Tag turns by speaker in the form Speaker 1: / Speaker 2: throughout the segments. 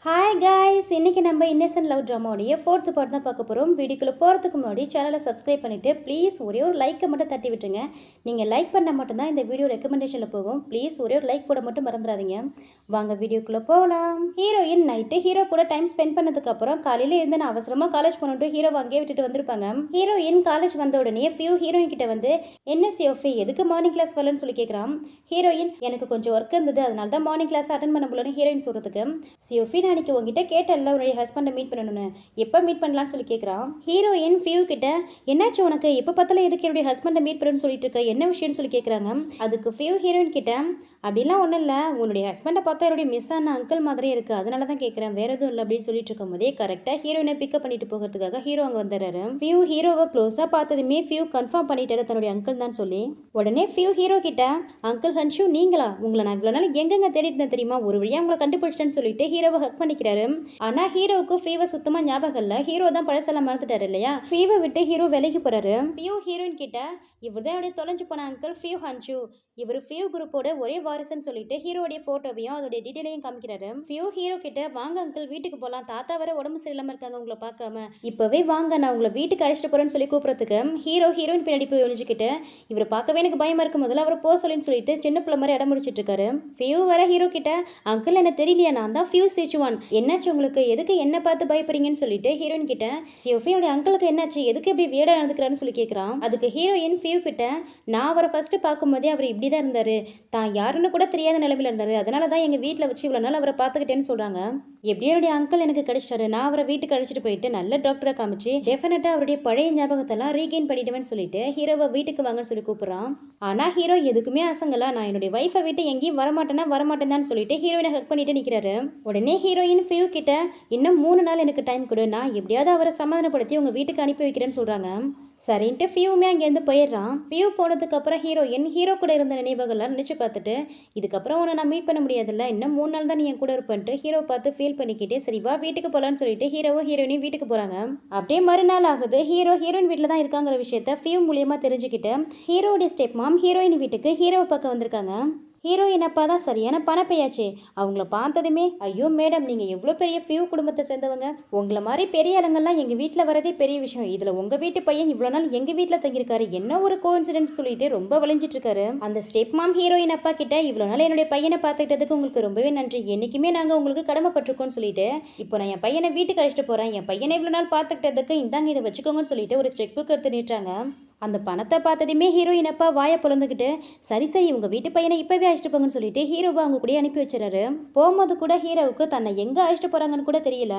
Speaker 1: Hi guys, இன்றைக்கி நம்ம Innocent love ட்ராமாவுடைய 4th part தான் பார்க்க போகிறோம். வீடியோக்குள்ளே போகிறதுக்கு முன்னாடி சேனலை சப்ஸ்கிரைப் பண்ணிவிட்டு ப்ளீஸ் ஒரே ஒரு லைக்கை மட்டும் தட்டி விட்டுருங்க. நீங்கள் லைக் பண்ணால் மட்டும்தான் இந்த வீடியோ ரெக்கமெண்டேஷனில் போகும். ப்ளீஸ் ஒரே ஒரு லைக் போட மட்டும் மறந்துடாதீங்க. வாங்க வீடியோக்குள்ளே போகலாம். ஹீரோயின் நைட்டு ஹீரோ கூட டைம் ஸ்பெண்ட் பண்ணதுக்கப்புறம் காலையில் இருந்து நான் அவசரமாக காலேஜ் போகணுன்ட்டு ஹீரோ அங்கேயே விட்டுட்டு வந்திருப்பாங்க. ஹீரோயின் காலேஜ் வந்த உடனே ஹீரோயின் கிட்ட வந்து என்ன சியோஃபி எதுக்கு மார்னிங் கிளாஸ் வரலன்னு சொல்லி கேட்குறான். ஹீரோயின் எனக்கு கொஞ்சம் ஒர்க் இருந்தது, அதனால தான் மார்னிங் கிளாஸ் அட்டன் பண்ண முடியலன்னு ஹீரோயின் சொல்கிறதுக்கு சியோஃபி அன்னைக்கு உங்ககிட்ட கேட்டல உன்னுடைய ஹஸ்பண்டை மீட் பண்ணணும்னு, எப்போ மீட் பண்ணலான்னு சொல்லி கேட்குறான். ஹீரோயின் கிட்ட என்னாச்சு உனக்கு எப்போ பார்த்தாலும் எதுக்கு என்னுடைய ஹஸ்பண்டை மீட் பண்ணணும்னு சொல்லிட்டு இருக்க, என்ன விஷயம்னு சொல்லி கேட்குறாங்க. அதுக்கு ஹீரோயின் கிட்ட அப்படிலாம் ஒன்றும் இல்லை, உன்னுடைய ஹஸ்பண்டை பார்த்தா என்னுடைய மிஸ் ஆன அங்கிள் மாதிரியே இருக்குது, அதனால தான் கேட்குறேன், வேறு எதுவும் இல்லை அப்படின்னு சொல்லிட்டு இருக்கும் போதே கரெக்டாக ஹீரோயினை பிக்கப் பண்ணிட்டு போகிறதுக்காக ஹீரோ அங்கே வந்துடுறாரு. ஹீரோவை க்ளோஸாக பார்த்ததுமே கன்ஃபார்ம் பண்ணிட்டாரு தன்னுடைய அங்கிள் தான் சொல்லி. உடனே ஹீரோ கிட்ட அங்கிள் ஹன்ஷு நீங்களா, உங்களை நான் இவ்வளோ நாள் எங்கெங்க தேடிட்டு தெரியுமா, ஒரு வழியாக உங்களை கண்டுபிடிச்சிட்டேன்னு சொல்லிட்டு ஹீரோவை ஹக் பண்ணிக்கிறாரு. ஆனால் ஹீரோவுக்கு ஃபீவை சுத்தமாக ஞாபகம் இல்லை, ஹீரோ தான் பழசெல்லாம் மறந்துட்டாரு இல்லையா. ஃபீவை விட்டு ஹீரோ விலைக்கு போகிறாரு. ஹீரோயின் கிட்ட இவர் தான் என்னுடைய தொலைஞ்சு போன அங்கிள் ஹன்ஷு, இவர் குரூப்போட ஒரே வாரிசுன்னு சொல்லிட்டு ஹீரோடைய ஃபோட்டோவையும் அதோடைய டீட்டெயிலையும் காமிக்கிறாரு. ஹீரோ கிட்ட வாங்க அங்கிள் வீட்டுக்கு போகலாம், தாத்தா வர உடம்பு சரியில்லாமல் இருக்காங்க உங்களை பார்க்காம, இப்போவே வாங்க நான் உங்களை வீட்டுக்கு அழைச்சிட்டு போகிறேன்னு சொல்லி கூப்பிட்றதுக்கு ஹீரோயின் பின்னாடி போய் ஒழிஞ்சுக்கிட்டு இவரை பார்க்கவே எனக்கு பயமா இருக்கும், முதல்ல அவரை போக சொல்லின்னு சொல்லிட்டு சின்ன பிள்ளை மாதிரி இடம் முடிச்சிட்டு இருக்காரு. வர ஹீரோ கிட்ட அங்கிள் என்ன தெரியலையா, நான் தான் சிச்சுவான், என்னாச்சு உங்களுக்கு, எதுக்கு என்ன பார்த்து பயப்படுறீங்கன்னு சொல்லிட்டு ஹீரோயின் கிட்ட சியோஃபியோட அங்கிளுக்கு என்னாச்சு, எதுக்கு இப்படி வேடா நடந்துக்கிறான்னு சொல்லி கேட்குறான். அதுக்கு ஹீரோயின் கிட்ட நான் அவரை ஃபர்ஸ்ட் பார்க்கும்போதே அவர் இப்படி தான் இருந்தார், தான் யாருன்னு கூட தெரியாத நிலைமையில் இருந்தார், அதனால தான் எங்கள் வீட்டில் வச்சு இவ்வளோ நாள் அவரை பார்த்துக்கிட்டேன்னு சொல்கிறாங்க. எப்படியோ என்னுடைய அங்கிள் எனக்கு கிடைச்சிட்டாரு, நான் அவரை வீட்டுக்கு அழைச்சிட்டு போயிட்டு நல்ல டாக்டரை காமிச்சு டெஃபினட்டாக அவருடைய பழைய ஞாபகத்தெல்லாம் ரீகெயின் பண்ணிடுவேன்னு சொல்லிட்டு ஹீரோவை வீட்டுக்கு வாங்கன்னு சொல்லி கூப்பிட்றான். ஆனால் ஹீரோ எதுக்குமே அசங்கலா, நான் என்னுடைய வைஃபை விட்டு எங்கேயும் வரமாட்டேன்னு சொல்லிட்டு ஹீரோயினை ஹக் பண்ணிட்டு நிற்கிறாரு. உடனே ஹீரோயின் கிட்ட இன்னும் 3 நாள் எனக்கு டைம் கொடு, நான் எப்படியாவது அவரை சமாதானப்படுத்தி உங்கள் வீட்டுக்கு அனுப்பி வைக்கிறேன்னு சொல்கிறாங்க. சரின்ட்டு ஃபியூமே அங்கேருந்து போயிடுறான். போனதுக்கப்புறம் ஹீரோ கூட இருந்த நினைவுகள்லாம் நினச்சி பார்த்துட்டு இதுக்கப்புறம் உன்னை நான் மீட் பண்ண முடியாதுல்ல, இன்னும் 3 நாள் தான் நீ என் கூட இருப்பேன்ட்டு ஹீரோ பார்த்து ஃபீல் பண்ணிக்கிட்டே சரி வா வீட்டுக்கு போகலான்னு சொல்லிட்டு ஹீரோயினையும் வீட்டுக்கு போகிறாங்க. அப்படியே மறுநாள் ஆகுது. ஹீரோயின் வீட்டில் தான் இருக்காங்கிற விஷயத்த மூலியமாக தெரிஞ்சுக்கிட்டு ஹீரோடைய ஸ்டெப் மாம் ஹீரோயின் வீட்டுக்கு ஹீரோவை பார்க்க வந்திருக்காங்க. ஹீரோயின் அப்பா தான் சரியான பணப்பையாச்சே, அவங்கள பார்த்ததுமே ஐயோ மேடம் நீங்கள் எவ்வளோ பெரிய குடும்பத்தை சேர்ந்தவங்க, உங்களை மாதிரி பெரிய ஆளுங்கள்லாம் எங்கள் வீட்டில் வரதே பெரிய விஷயம், இதில் உங்கள் வீட்டு பையன் இவ்வளோ நாள் எங்கள் வீட்டில் தங்கியிருக்காரு, என்ன ஒரு கோஇன்சிடென்ட் சொல்லிட்டு ரொம்ப வளைஞ்சிட்டு இருக்காரு. அந்த ஸ்டெப் மாம் ஹீரோயின் அப்பா கிட்ட இவ்வளோ நாள் என்னுடைய பையனை பார்த்துக்கிட்டதுக்கு உங்களுக்கு ரொம்பவே நன்றி, என்றைக்குமே நாங்கள் உங்களுக்கு கடமைப்பட்டிருக்கோம்னு சொல்லிட்டு இப்போ நான் என் பையனை வீட்டுக்கு அழைச்சிட்டு போகிறேன், என் பையனை இவ்வளோ நாள் பார்த்துக்கிட்டதுக்கு இந்தாங்க இதை வச்சுக்கோங்கன்னு சொல்லிட்டு ஒரு செக் புக் எடுத்து நீட்டாங்க. அந்த பணத்தை பார்த்ததுமே ஹீரோயின் அப்பா வாயை பொழந்துக்கிட்டு சரி உங்கள் வீட்டு பையனை இப்போவே அழைச்சிட்டு போங்கன்னு சொல்லிட்டு ஹீரோவை அவங்க கூட அனுப்பி வச்சுறாரு. போகும்போது கூட ஹீரோவுக்கு தன்னை எங்கே அழைச்சிட்டு போகிறாங்கன்னு கூட தெரியல,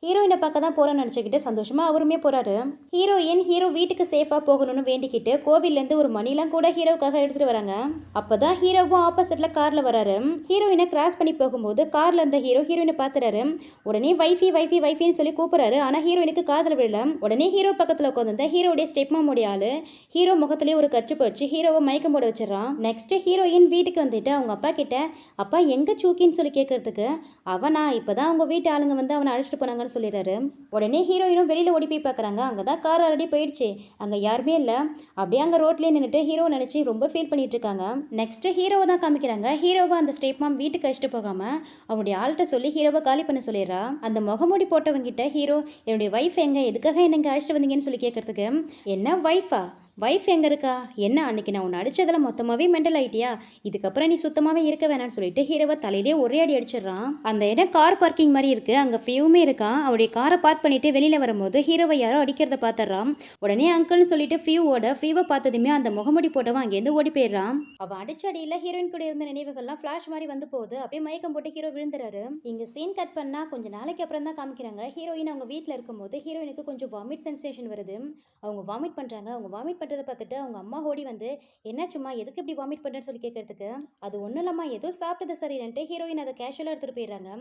Speaker 1: ஹீரோயினை பார்க்க தான் போகிறேன்னு நினச்சிக்கிட்டு சந்தோஷமாக அவருமே போகிறாரு. ஹீரோ வீட்டுக்கு சேஃபாக போகணும்னு வேண்டிக்கிட்டு கோவிலேருந்து ஒரு மணிலாம் கூட ஹீரோவுக்காக எடுத்துகிட்டு வராங்க. அப்போ தான் ஹீரோவும் ஆப்போசிட்டில் காரில் வராரு. ஹீரோயினை கிராஸ் பண்ணி போகும்போது காரில் இருந்த ஹீரோயினை பார்த்துறாரு. உடனே வைஃபின்னு சொல்லி கூப்பிட்றாரு. ஆனால் ஹீரோயினுக்கு காதில் விடல. உடனே ஹீரோ பக்கத்தில் உட்காந்து ஹீரோடைய ஸ்டெப் மாமோடைய ஆளு ஹீரோ முகத்திலேயே ஒரு கற்று போச்சு ஹீரோவை மயக்கம் போட வச்சிடறான். நெக்ஸ்ட் ஹீரோயின் வீட்டுக்கு வந்துட்டு அவங்க அப்பா கிட்ட அப்பா எங்க சூக்கின்னு சொல்லி கேட்கறதுக்கு அவனா இப்பதான் அவங்க வீட்டு ஆளுங்க வந்து அவனை அழைச்சிட்டு போனாங்கன்னு சொல்லிடுறாரு. உடனே ஹீரோயினும் வெளியில ஓடி போய் பார்க்குறாங்க. அங்கதான் கார் ஆல்ரெடி போயிடுச்சு, அங்க யாருமே இல்லை. அப்படியே அங்கே ரோட்லேயே நின்றுட்டு ஹீரோ நினைச்சு ரொம்ப ஃபீல் பண்ணிட்டு இருக்காங்க. நெக்ஸ்ட் ஹீரோவை தான் காமிக்கிறாங்க. ஹீரோவை அந்த ஸ்டேப் மாம் வீட்டுக்கு அழைச்சிட்டு போகாம அவனுடைய ஆள்கிட்ட சொல்லி ஹீரோவை காலி பண்ண சொல்லிடுறா. அந்த முகமூடி போட்டவங்கிட்ட ஹீரோ என்னுடைய வைஃப் எங்க, எதுக்காக என்ன அழைச்சிட்டு வந்தீங்கன்னு சொல்லி கேட்கறதுக்கு என்ன வைஃப் எங்கே இருக்கா, என்ன அன்னைக்கு நான் உன்னை அடிச்சதில் மொத்தமாகவே மெண்டல் ஆகிட்டியா, இதுக்கப்புறம் நீ சுத்தமாகவே இருக்க வேணான்னு சொல்லிட்டு ஹீரோவை தலையிலே ஒரே அடி அடிச்சிடறான். அந்த இடம் கார் பார்க்கிங் மாதிரி இருக்குது, அங்கே ஃபியூமே இருக்கான். அவருடைய காரை பார்க் பண்ணிட்டு வெளியில் வரும்போது ஹீரோவை யாரோ அடிக்கிறத பார்த்துட்றான். உடனே அங்கிள்னு சொல்லிட்டு ஃபீவை பார்த்ததுமே அந்த முகமுடி போட்டவன் அங்கேருந்து ஓடி போயிடுறான். அவன் அடிச்ச அடியில் ஹீரோயின் கூட இருந்த நினைவுகள்லாம் ஃப்ளாஷ் மாதிரி வந்து போகுது. அப்படியே மயக்கம் போட்டு ஹீரோ விழுந்துறாரு. இங்கே சீன் கட் பண்ணால் கொஞ்சம் நாளைக்கு அப்புறம் தான் காமிக்கிறாங்க. ஹீரோயின் அவங்க வீட்டில் இருக்கும்போது ஹீரோயினுக்கு கொஞ்சம் வாமிட் சென்சேஷன் வருது. அவங்க வாமிட் பண்ணுறாங்க. அவங்க வாமிட் பண்ணுறதை பார்த்துட்டு அவங்க அம்மா ஓடி வந்து என்னாச்சும்மா எதுக்கு இப்படி வாமிட் பண்ணுறேன்னு சொல்லி கேட்கறதுக்கு அது ஒன்றும் இல்லம்மா ஏதோ சாப்பிட்டது சரியில்லைன்ட்டு ஹீரோயின் அதை கேஷுவலாக எடுத்துகிட்டு போயிடுறாங்க.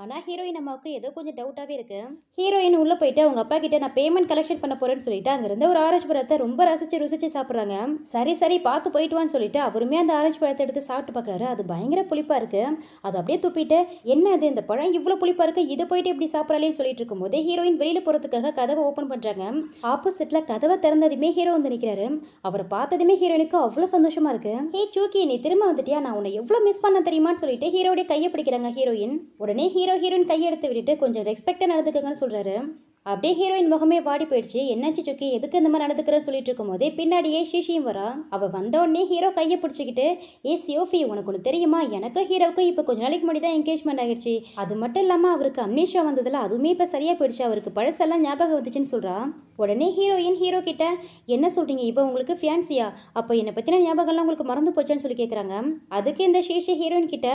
Speaker 1: ஆனால் ஹீரோயின் அம்மாவுக்கு ஏதோ கொஞ்சம் டவுட்டாகவே இருக்கு. ஹீரோயின் உள்ளே போயிட்டு அவங்க அப்பா கிட்ட நான் பேமெண்ட் கலெக்ஷன் பண்ண போறேன்னு சொல்லிட்டு அங்கிருந்த ஒரு ஆரஞ்சு பழத்தை ரொம்ப ருசிச்சு சாப்பிட்றாங்க. சரி பார்த்து போயிட்டுவான்னு சொல்லிட்டு அவருமே அந்த ஆரஞ்சு பழத்தை எடுத்து சாப்பிட்டு பார்க்குறாரு. அது பயங்கர புளிப்பாக இருக்கு. அது அப்படியே துப்பிட்டு என்ன அது இந்த பழம் இவ்வளோ புளிப்பாக இருக்கு, இதை போயிட்டு இப்படி சாப்பிட்றாலேன்னு சொல்லிட்டு இருக்கும்போது ஹீரோயின் வெளியில் போகிறதுக்காக கதவை ஓப்பன் பண்ணுறாங்க. ஆப்போசிட்டில் கதவை திறந்ததுமே ஹீரோ வந்து நிற்கிறாரு. அவரை பார்த்ததுமே ஹீரோயினுக்கு அவ்வளோ சந்தோஷமா இருக்கு. ஹே சூக்கி நீ திரும்ப வந்துட்டியா, நான் உன்னை எவ்வளோ மிஸ் பண்ண தெரியுமான்னு சொல்லிட்டு ஹீரோடைய கையை பிடிக்கிறாங்க ஹீரோயின். உடனே ஹீரோயின் கையெடுத்து விட்டுட்டு கொஞ்சம் ரெஸ்பெக்டாக நடந்துக்கங்கன்னு சொல்கிறாரு. அப்படியே ஹீரோயின் முகமே வாடி போயிடுச்சு. என்னாச்சு சுக்கி, எதுக்கு இந்த மாதிரி நடந்துக்கிறேன்னு சொல்லிட்டு இருக்கும்போதே பின்னாடியே ஷீஷியும் வரா. அவள் வந்தோடனே ஹீரோ கையை பிடிச்சிக்கிட்டு, சியோஃபி உனக்கு ஒன்று தெரியுமா, எனக்கும் ஹீரோவுக்கும் இப்போ கொஞ்ச நாளைக்கு முன்னாடி தான் என்கேஜ்மெண்ட் ஆகிடுச்சு. அது மட்டும் இல்லாமல் அவருக்கு அம்னீஷா வந்ததில் அதுவுமே இப்போ சரியாக போயிடுச்சு. அவருக்கு பழசெல்லாம் ஞாபகம் வந்துச்சுன்னு சொல்கிறா. உடனே ஹீரோயின் ஹீரோ கிட்ட, என்ன சொல்கிறீங்க, இப்போ உங்களுக்கு ஃபியான்சியா, அப்போ என்னை பற்றின ஞாபகம்லாம் உங்களுக்கு மறந்து போச்சான்னு சொல்லி கேட்குறாங்க. அதுக்கு இந்த ஷீஷி ஹீரோயின் கிட்ட,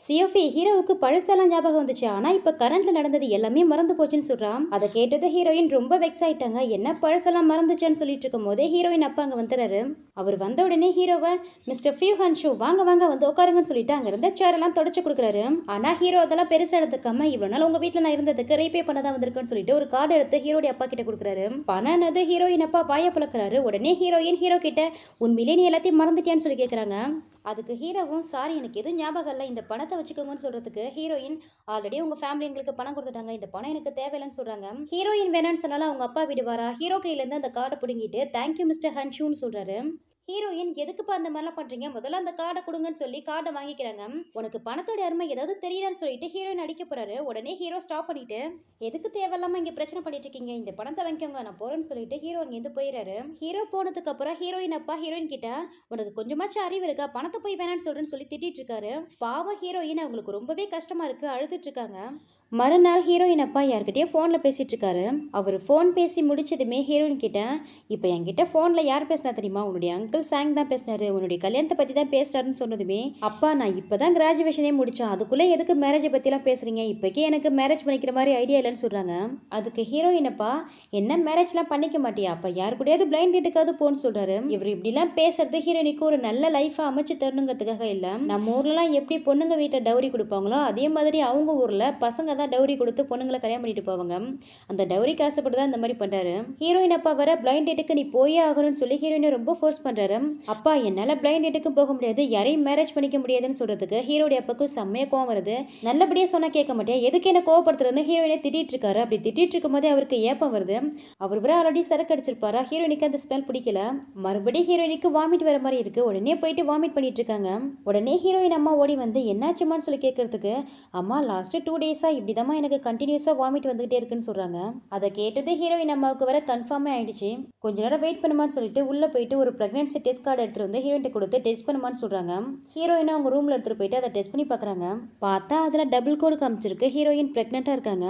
Speaker 1: சியோஃபி ஹீரோவுக்கு பழசெல்லாம் ஞாபகம் வந்துச்சு, ஆனால் இப்போ கரண்ட்ல நடந்தது எல்லாமே மறந்து போச்சுன்னு சொல்கிறான். அதை கேட்டது ஹீரோயின் ரொம்ப வெக்ஸ் ஆயிட்டாங்க. என்ன பழசெல்லாம் மறந்துச்சான்னு சொல்லிட்டு இருக்கும் போதே ஹீரோயின் அப்பா அங்கே வந்துடுறாரு. அவர் வந்த உடனே ஹீரோவை, மிஸ்டர் ஃபியூ ஹன்ஷு வாங்க வாங்க வந்து உட்காருங்கன்னு சொல்லிட்டு அங்கே இருந்த சேரெல்லாம் தொடச்சு கொடுக்குறாரு. ஆனால் ஹீரோ அதெல்லாம் பெருசாக எடுத்துக்காம, இவ்வளோ நாள் உங்கள் வீட்டில் நான் இருந்ததுக்கு ரீபே பண்ண தான் வந்திருக்குன்னு சொல்லிட்டு ஒரு கார்டு எடுத்து ஹீரோடைய அப்பா கிட்ட கொடுக்குறாரு. பணம்னது ஹீரோயின் அப்பா வாயை பழக்கிறாரு. உடனே ஹீரோயின் ஹீரோ கிட்ட, உண்மையிலே நீ எல்லாத்தையும் மறந்துட்டியான்னு சொல்லி கேட்குறாங்க. அதுக்கு ஹீரோவும், சாரி எனக்கு எதுவும் ஞாபகம் இல்லை, இந்த பணத்தை வச்சுக்கோங்கன்னு சொல்கிறதுக்கு ஹீரோயின், ஆல்ரெடி உங்கள் ஃபேமிலி எங்களுக்கு பணம் கொடுத்துட்டாங்க, இந்த பணம் எனக்கு தேவையில்லைன்னு சொல்கிறாங்க. ஹீரோயின் வேணான்னு சொன்னாலும் அவங்க அப்பா விடுவாரா. ஹீரோ கையிலேருந்து அந்த கார்டை பிடுங்கிட்டு தேங்க்யூ மிஸ்டர் ஹன்ஷூன்னு சொல்கிறாரு. ஹீரோயின், எதுக்குப்பா அந்த மாதிரிலாம் பண்ணுறீங்க, முதல்ல அந்த கார்டை கொடுங்கன்னு சொல்லி கார்டை வாங்கிக்கிறாங்க. உனக்கு பணத்தோட அருமை ஏதாவது தெரியுதான்னு சொல்லிட்டு ஹீரோயின் அடிக்க போறாரு. உடனே ஹீரோ ஸ்டாப் பண்ணிட்டு, எதுக்கு தேவையில்லாம இங்கே பிரச்சனை பண்ணிட்டு இருக்கீங்க, இந்த பணத்தை வாங்கிக்கோங்க நான் போறேன்னு சொல்லிட்டு ஹீரோ அங்கேருந்து போயிடுறாரு. ஹீரோ போனதுக்கு அப்புறம் ஹீரோயின் அப்பா ஹீரோயின் கிட்ட, உனக்கு கொஞ்சமாச்சும் அறிவு இருக்கா, பணத்தை போய் வேணான்னு சொல்றேன்னு சொல்லி திட்டிட்டு இருக்காரு. பாவம் ஹீரோயின், அவங்களுக்கு ரொம்பவே கஷ்டமா இருக்கு, அழுதுட்டு இருக்காங்க. மறுநாள் ஹீரோயின் அப்பா யார்கிட்டயோ ஃபோனில் பேசிகிட்டு இருக்காரு. அவர் ஃபோன் பேசி முடிச்சதுமே ஹீரோயின் கிட்ட, இப்போ என்கிட்ட ஃபோனில் யார் பேசினா தெரியுமா, உன்னுடைய அங்கிள் சாங் தான் பேசினாரு, உன்னுடைய கல்யாணத்தை பற்றி தான் பேசுறாருன்னு சொன்னதுமே, அப்பா நான் இப்போ தான் கிராஜுவேஷனே முடித்தோம், அதுக்குள்ளே எதுக்கு மேரேஜை பற்றிலாம் பேசுகிறீங்க, இப்போக்கே எனக்கு மேரேஜ் பண்ணிக்கிற மாதிரி ஐடியா இல்லைன்னு சொல்கிறாங்க. அதுக்கு ஹீரோயின் அப்பா, என்ன மேரேஜ்லாம் பண்ணிக்க மாட்டியா, அப்போ யார் கூடயாவது பிளைண்ட் டேட்டுக்காவது போன்னு சொல்கிறாரு. இவர் இப்படிலாம் பேசுறது ஹீரோயினுக்கு ஒரு நல்ல லைஃபை அமைச்சு தரணுங்கிறதுக்காக இல்லை. நம்ம ஊர்லலாம் எப்படி பொண்ணுங்க வீட்டை டவுரி கொடுப்பாங்களோ அதே மாதிரி அவங்க ஊரில் பசங்க டவுரி கொடுத்து பொண்ணுங்களை கல்யாணம் பண்ணிட்டு போவாங்க. அந்த டவுரிக்கு ஆசைப்பட்டு தான் இந்த மாதிரி பண்றாரு. ஹீரோயின் அப்பா வர பிளைண்ட் டேட்டுக்கு நீ போயே ஆகணும்னு சொல்லி ஹீரோயினை ரொம்ப ஃபோர்ஸ் பண்றாரு. அப்பா என்னால பிளைண்ட் டேட்டுக்கு போக முடியாது, யாரையும் மேரேஜ் பண்ணிக்க முடியாதுன்னு சொல்றதுக்கு ஹீரோடைய அப்பாவுக்கு செம்மையா கோவம் வருது. நல்லபடியா சொன்னா கேட்க மாட்டேன், எதுக்கு என்ன கோவப்படுத்துறதுன்னு ஹீரோயினை திட்டிட்டு இருக்காரு. அப்படி திட்டிட்டு இருக்கும் போதே அவருக்கு ஏப்பம் வருது. அவர் வர ஆல்ரெடி சரக்கு அடிச்சிருப்பாரா, ஹீரோயினுக்கு அந்த ஸ்மெல் பிடிக்கல. மறுபடியும் ஹீரோயினுக்கு வாமிட் வர மாதிரி இருக்கு. உடனே போயிட்டு வாமிட் பண்ணிட்டு இருக்காங்க. உடனே ஹீரோயின் அம்மா ஓடி வந்து என்னாச்சுமான்னு சொல்லி கேட்கறதுக்கு, அம்மா லாஸ்ட் 2 டேஸா இப்படிதான் எனக்கு கண்டினியூஸாக வாமிட் வந்துகிட்டே இருக்குன்னு சொல்கிறாங்க. அதை கேட்டது ஹீரோயின் அம்மாவுக்கு வர கன்ஃபார்மே ஆயிடுச்சு. கொஞ்ச நேரம் வெயிட் பண்ணுமான்னு சொல்லிட்டு உள்ளே போயிட்டு ஒரு ப்ரெக்னன்சி டெஸ்ட் கார்டு எடுத்துகிட்டு வந்து ஹீரோயின்ட்ட கொடுத்து டெஸ்ட் பண்ணுமான்னு சொல்கிறாங்க. ஹீரோயினை அவங்க ரூமில் எடுத்துகிட்டு போயிட்டு அதை டெஸ்ட் பண்ணி பார்க்குறாங்க. பார்த்தா அதில் டபுள் கோடு காமிச்சிருக்கு, ஹீரோயின் ப்ரெக்னெண்ட்டாக இருக்காங்க.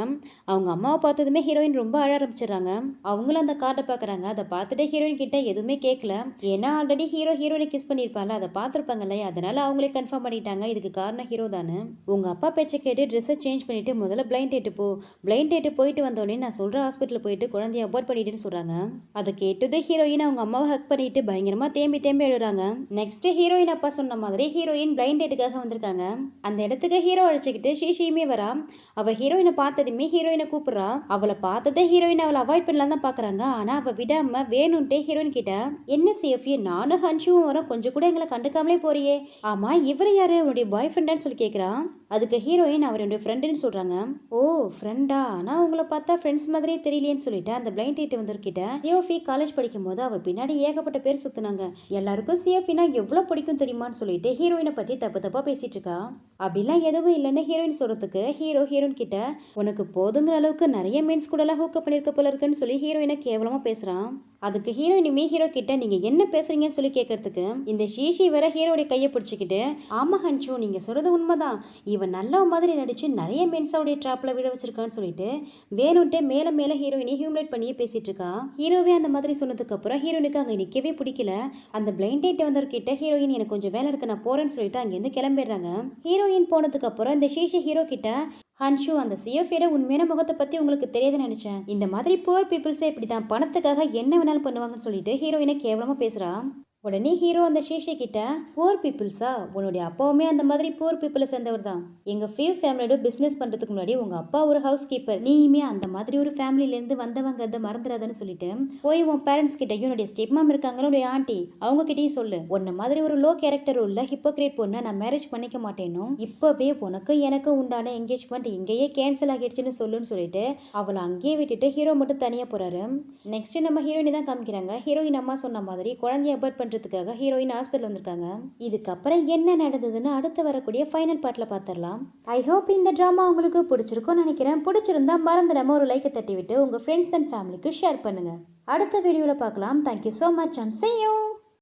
Speaker 1: அவங்க அம்மாவை பார்த்ததுமே ஹீரோயின் ரொம்ப அழ ஆரம்பிச்சிடுறாங்க. அவங்களும் அந்த கார்டை பார்க்குறாங்க. அதை பார்த்துட்டு ஹீரோயின் கிட்ட எதுவுமே கேட்கல. ஏன்னா ஆல்ரெடி ஹீரோயினை கிஸ் பண்ணியிருப்பாங்க, அதை பார்த்துருப்பாங்க இல்லையா, அதனால அவங்களே கன்ஃபார்ம் பண்ணிட்டாங்க இதுக்கு காரணம் ஹீரோ தானே. உங்கள் அப்பா பேச்சை கேட்டு ட்ரெஸ்ஸை சேஞ்ச் பண்ணிட்டு முதல்ல பிளைண்ட் டேட்டு போ, பிளைண்ட் டேட்டு போயிட்டு வந்தோடனே நான் சொல்கிற ஹாஸ்பிட்டலில் போயிட்டு குழந்தைய அபார்ட் பண்ணிட்டுன்னு சொல்கிறாங்க. அதை கேட்டது ஹீரோயின் அவங்க அம்மாவை ஹக் பண்ணிட்டு பயங்கரமாக தேம்பி தேம்பி எழுதுறாங்க. நெக்ஸ்ட் ஹீரோயின் அப்பா சொன்ன மாதிரி ஹீரோயின் பிளைண்ட் டேட்டுக்காக வந்திருக்காங்க. அந்த இடத்துக்கு ஹீரோ அழைச்சிக்கிட்டு ஷீஷியுமே வரா. அவள் ஹீரோயினை பார்த்ததுமே ஹீரோயினை கூப்பிட்றா. அவளை பார்த்ததே ஹீரோயின் அவளை அவாய்ட் பண்ணலாம் தான் பார்க்குறாங்க. ஆனால் அவள் விடாமல் வேணும்ட்டே ஹீரோயின் கிட்ட, என்ன சேஃபி நானும் ஹன்ஷுவும் வரோம், கொஞ்சம் கூட எங்களை கண்டுக்காமலே போறியே, ஆமாம் இவர் யாரு உன்னுடைய பாய் ஃப்ரெண்டான்னு சொல்லி கேட்குறான். அதுக்கு ஹீரோயின் அவர் என்னுடைய ஃப்ரெண்டுன்னு சொல்கிறாங்க. ஓ ஃப்ரெண்டா, ஆனால் உங்களை பார்த்தா ஃப்ரெண்ட்ஸ் மாதிரியே தெரியலேன்னு சொல்லிட்டு அந்த பிளைண்ட் டேட் வந்திருக்கிட்ட சியோஃபி காலேஜ் படிக்கும் போது அவள் பின்னாடி ஏகப்பட்ட பேர் சுற்றினாங்க. எல்லாருக்கும் சியோஃபினா எவ்வளோ பிடிக்கும் தெரியுமான்னு சொல்லிட்டு ஹீரோயினை பற்றி தப்பு தப்பாக பேசிட்டு இருக்கா. அப்படிலாம் எதுவும் இல்லைன்னு ஹீரோயின் சொல்கிறதுக்கு ஹீரோயின் கிட்ட, உனக்கு போதுங்கிற அளவுக்கு நிறைய மீன்ஸ் கூடலாம் ஹூக்கப் பண்ணியிருக்க போல இருக்குன்னு சொல்லி ஹீரோயினை கேவலமாக பேசுகிறான். அதுக்கு ஹீரோயினுமே ஹீரோ கிட்ட, நீங்கள் என்ன பேசுறீங்கன்னு சொல்லி கேட்கறதுக்கு இந்த ஷீஷி வேற ஹீரோடைய கையை பிடிச்சிக்கிட்டு, ஆமா ஹன்ஷு நீங்கள் சொல்கிறது உண்மைதான், இவன் நல்ல மாதிரி நடிச்சு நிறைய மென்ஸாவுடைய ட்ராப்பில் விட வச்சிருக்கான்னு சொல்லிட்டு வேணும்ட்டே மேலே மேலே ஹீரோயினை ஹியூமிலேட் பண்ணியே பேசிட்டு இருக்கா. ஹீரோவே அந்த மாதிரி சொன்னதுக்கு அப்புறம் ஹீரோயினுக்கு அங்கே நிற்கவே பிடிக்கல. அந்த பிளைண்ட் டேட் வந்தவர்கிட்ட ஹீரோயின் எனக்கு கொஞ்சம் வேலை இருக்கு நான் போறேன்னு சொல்லிட்டு அங்கேருந்து கிளம்பிடுறாங்க. ஹீரோயின் போனதுக்கு அப்புறம் இந்த ஷீஷி ஹீரோ கிட்ட, ஹன்ஷு அந்த சியோஃபியோட உண்மையான முகத்தை பற்றி உங்களுக்கு தெரியாதுன்னு நினச்சேன், இந்த மாதிரி புவர் பீப்புள்ஸே இப்படி தான் பணத்துக்காக என்ன வேணாலும் பண்ணுவாங்கன்னு சொல்லிட்டு ஹீரோயினை கேவலமாக பேசுகிறா. உடனே ஹீரோ அந்த ஷீஷை கிட்ட, புவர் பீப்புள்ஸா, உன்னுடைய அப்பாவுமே அந்த மாதிரி புவர் பீப்புளை சேர்ந்தவர் தான். எங்கள் ஃபீவ் ஃபேமிலியோட பிஸ்னஸ் பண்ணுறதுக்கு முன்னாடி உங்கள் அப்பா ஒரு ஹவுஸ் கீப்பர், நீயுமே அந்த மாதிரி ஒரு ஃபேமிலியிலேருந்து வந்தவங்க அதை மறந்துடாதுன்னு சொல்லிட்டு போய் உன் பேரண்ட்ஸ் கிட்டையும் உன்னுடைய ஸ்டெப் மாம் இருக்காங்களோ உடைய ஆண்டி அவங்க கிட்டையும் சொல்லு, உன்ன மாதிரி ஒரு லோ கேரக்டர் உள்ள ஹிப்போக்ரேட் பொண்ணை நான் மேரேஜ் பண்ணிக்க மாட்டேனும், இப்போவே உனக்கு எனக்கு உண்டான என்கேஜ்மெண்ட் இங்கேயே கேன்சல் ஆகிடுச்சுன்னு சொல்லுன்னு சொல்லிட்டு அவளை அங்கேயே விட்டுட்டு ஹீரோ மட்டும் தனியாக போகிறாரு. நெக்ஸ்ட் நம்ம ஹீரோயினை தான் காமிக்கிறாங்க. ஹீரோயின் அம்மா சொன்ன மாதிரி குழந்தைய அபார்ட் பண்ணுறதுக்காக ஹீரோயின் ஹாஸ்பிட்டல் வந்திருக்காங்க. இதுக்கப்புறம் என்ன நடந்ததுன்னு அடுத்து வரக்கூடிய ஃபைனல் பார்ட்டில் பார்த்துடலாம். ஐ ஹோப் இந்த ட்ராமா உங்களுக்கு பிடிச்சிருக்கும்னு நினைக்கிறேன். பிடிச்சிருந்தா மறந்துடாமல் ஒரு லைக்கை தட்டி விட்டு உங்கள் ஃப்ரெண்ட்ஸ் அண்ட் ஃபேமிலிக்கு ஷேர் பண்ணுங்கள். அடுத்த வீடியோவில் பார்க்கலாம். Thank you so much and see you.